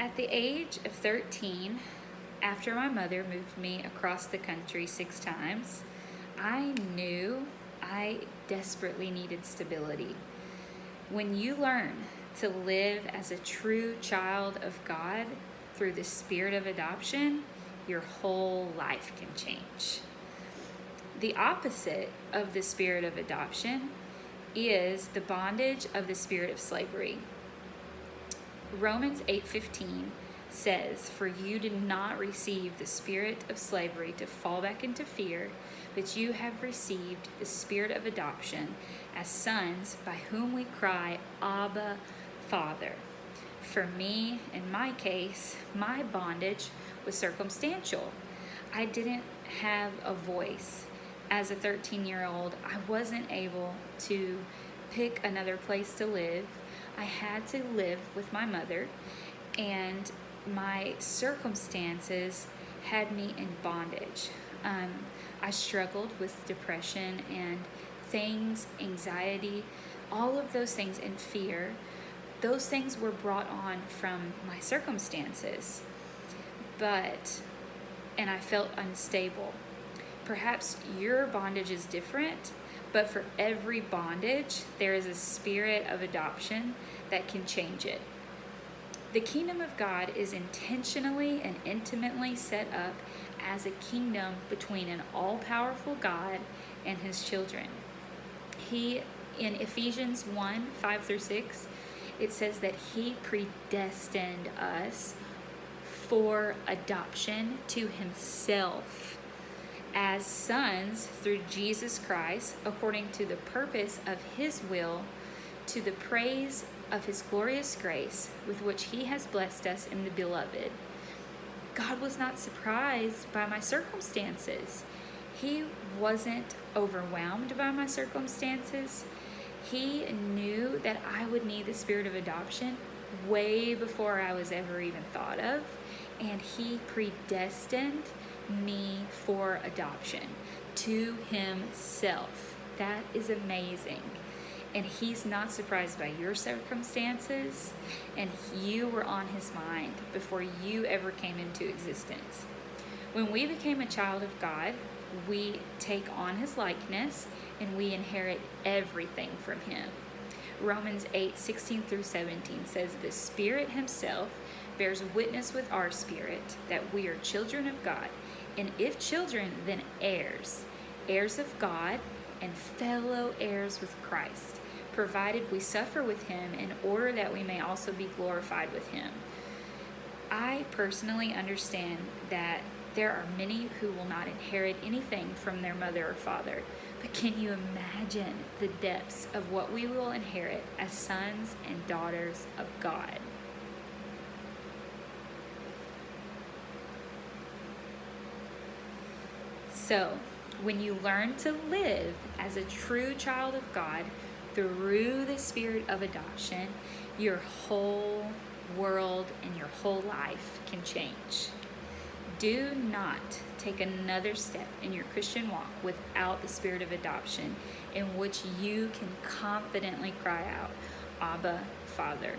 At the age of 13, after my mother moved me across the country 6 times, I knew I desperately needed stability. When you learn to live as a true child of God through the spirit of adoption, your whole life can change. The opposite of the spirit of adoption is the bondage of the spirit of slavery. Romans 8:15 says, "For you did not receive the spirit of slavery to fall back into fear, but you have received the spirit of adoption as sons, by whom we cry, Abba, Father." For me, in my case, my bondage was circumstantial. I didn't have a voice. As a 13-year-old, I wasn't able to pick another place to live. I had to live with my mother, and my circumstances had me in bondage. I struggled with depression and anxiety, all of those things, and fear. Those things were brought on from my circumstances, and I felt unstable. Perhaps your bondage is different, but for every bondage, there is a spirit of adoption that can change it. The kingdom of God is intentionally and intimately set up as a kingdom between an all-powerful God and his children. In Ephesians 1:5-6, it says that he predestined us for adoption to himself as sons through Jesus Christ, according to the purpose of his will, to the praise of his glorious grace with which he has blessed us in the beloved. God was not surprised by my circumstances. He wasn't overwhelmed by my circumstances. He knew that I would need the spirit of adoption way before I was ever even thought of, and he predestined me for adoption to himself. That is amazing. And he's not surprised by your circumstances, and you were on his mind before you ever came into existence. When we became a child of God, we take on his likeness and we inherit everything from him. Romans 8:16-17 says, "The Spirit himself bears witness with our spirit that we are children of God, and if children, then heirs, heirs of God and fellow heirs with Christ, provided we suffer with him in order that we may also be glorified with him." I personally understand that there are many who will not inherit anything from their mother or father, but can you imagine the depths of what we will inherit as sons and daughters of God? So, when you learn to live as a true child of God through the spirit of adoption, your whole world and your whole life can change. Do not take another step in your Christian walk without the spirit of adoption, in which you can confidently cry out, Abba, Father.